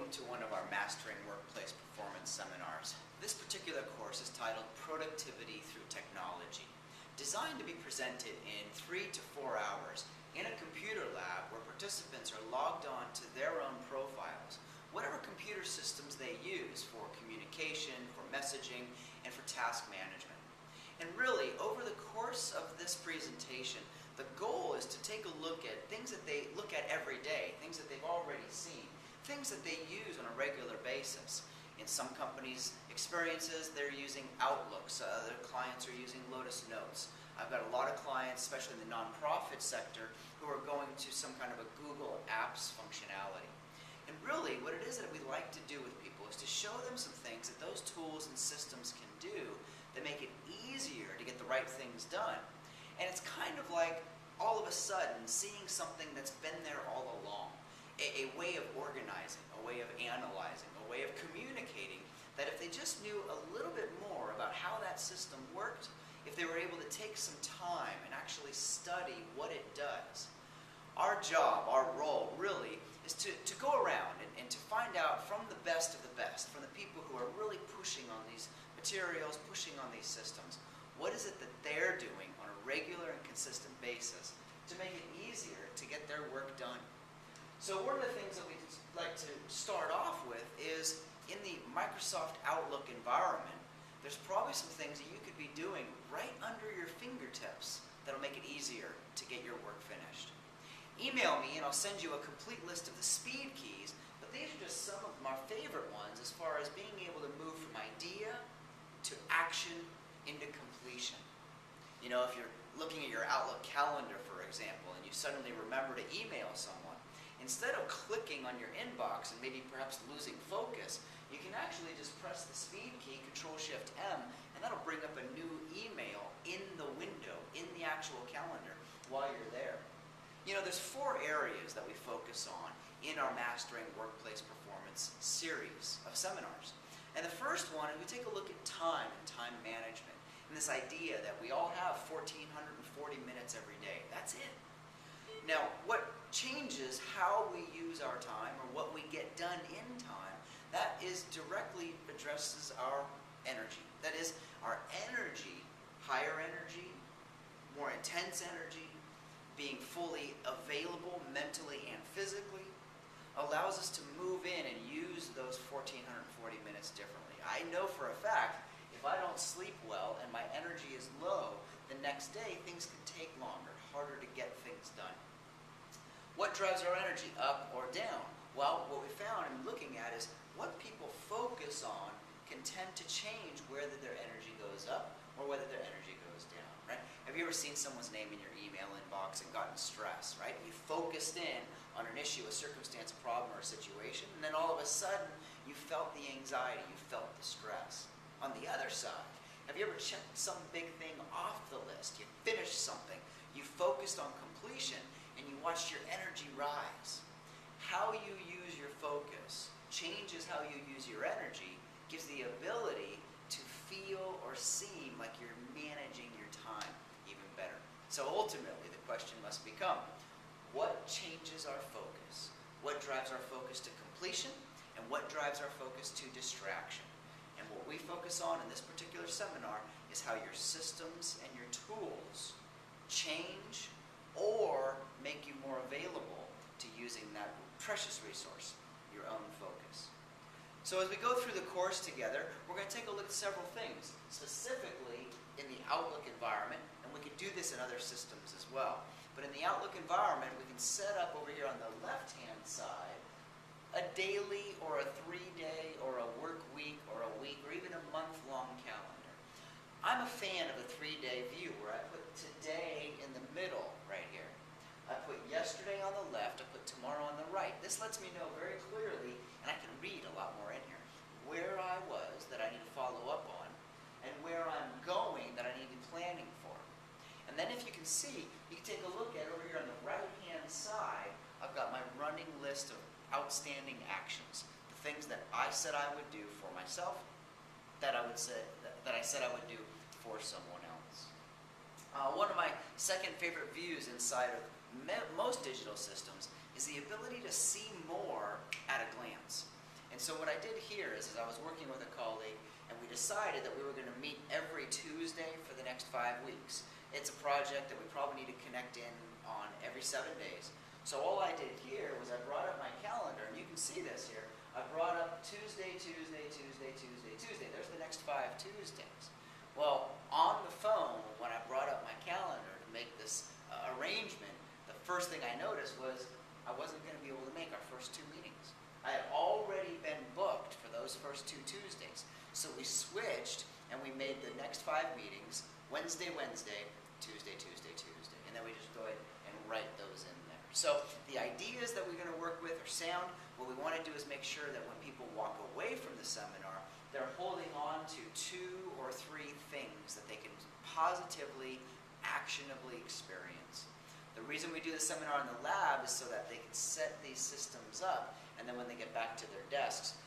welcome to one of our Mastering Workplace Performance seminars. This particular course is titled Productivity Through Technology, designed to be presented in 3 to 4 hours in a computer lab where participants are logged on to their own profiles, whatever computer systems they use for communication, for messaging, and for task management. And really, over the course of this presentation, the goal is to take a look at things that they look at every day, things that they've already seen, things that they use on a regular basis. In some companies' experiences, they're using Outlooks. Other clients are using Lotus Notes. I've got a lot of clients, especially in the nonprofit sector, who are going to some kind of a Google Apps functionality. And really, what it is that we like to do with people is to show them some things that those tools and systems can do that make it easier to get the right things done. And it's kind of like all of a sudden seeing something that's been there all along. A way of organizing, a way of analyzing, a way of communicating, that if they just knew a little bit more about how that system worked, if they were able to take some time and actually study what it does. Our job, our role really, is to go around and to find out from the best of the best, from the people who are really pushing on these materials, pushing on these systems, what is it that they're doing on a regular and consistent basis to make it easier to get their work done. So one of the things that we like to start off with is in the Microsoft Outlook environment, there's probably some things that you could be doing right under your fingertips that'll make it easier to get your work finished. Email me and I'll send you a complete list of the speed keys, but these are just some of my favorite ones as far as being able to move from idea to action into completion. You know, if you're looking at your Outlook calendar, for example, and you suddenly remember to email someone, instead of clicking on your inbox and maybe perhaps losing focus, you can actually just press the speed key, Control-Shift-M, and that'll bring up a new email in the window, in the actual calendar, while you're there. You know, there's 4 areas that we focus on in our Mastering Workplace Performance series of seminars. And the first one is we take a look at time and time management, and this idea that we all have 1,440 minutes every day. That's it. Now, what changes how we use our time or what we get done in time, that is directly addresses our energy. That is, our energy, higher energy, more intense energy, being fully available mentally and physically, allows us to move in and use those 1,440 minutes differently. I know for a fact, if I don't sleep well and my energy is low, the next day things can take longer, harder to get things done. What drives our energy up or down? Well, what we found in looking at is what people focus on can tend to change whether their energy goes up or whether their energy goes down, right? Have you ever seen someone's name in your email inbox and gotten stressed, right? You focused in on an issue, a circumstance, a problem, or a situation, and then all of a sudden you felt the anxiety, you felt the stress. On the other side, have you ever checked some big thing off the list? You finished something, you focused on completion, and you watched your energy rise. How you use your focus changes how you use your energy, gives the ability to feel or seem like you're managing your time even better. So ultimately, the question must become, what changes our focus? What drives our focus to completion? And what drives our focus to distraction? And what we focus on in this particular seminar is how your systems and your tools change or make you more available to using that precious resource, your own focus. So as we go through the course together, we're going to take a look at several things, specifically in the Outlook environment, and we can do this in other systems as well. But in the Outlook environment, we can set up over here on the left-hand side a daily or a 3-day or a work week or a week or even a month-long calendar. I'm a fan of the 3-day view where I put today in the middle right here. I put yesterday on the left, I put tomorrow on the right. This lets me know very clearly, and I can read a lot more in here, where I was that I need to follow up on, and where I'm going that I need to be planning for. And then if you can see, you can take a look at over here on the right-hand side, I've got my running list of outstanding actions, the things that I said I would do for myself, that I said I would do for someone else. One of my second favorite views inside of most digital systems is the ability to see more at a glance. And so what I did here is I was working with a colleague, and we decided that we were going to meet every Tuesday for the next 5 weeks. It's a project that we probably need to connect in on every 7 days. So all I did here was I brought up my calendar, and you can see this here. I brought up Tuesday, Tuesday, Tuesday, Tuesday, Tuesday. There's the next 5 Tuesdays. Well, on the phone, when I brought up my calendar to make this arrangement, the first thing I noticed was I wasn't going to be able to make our first 2 meetings. I had already been booked for those first 2 Tuesdays. So we switched, and we made the next 5 meetings Wednesday, Wednesday, Tuesday, Tuesday, Tuesday. And then we just go ahead and write those in there. So the ideas that we're going to work with are sound. What we want to do is make sure that when people walk away from the seminar, they're holding on to 2 or 3 things that they can positively, actionably experience. The reason we do the seminar in the lab is so that they can set these systems up, and then when they get back to their desks,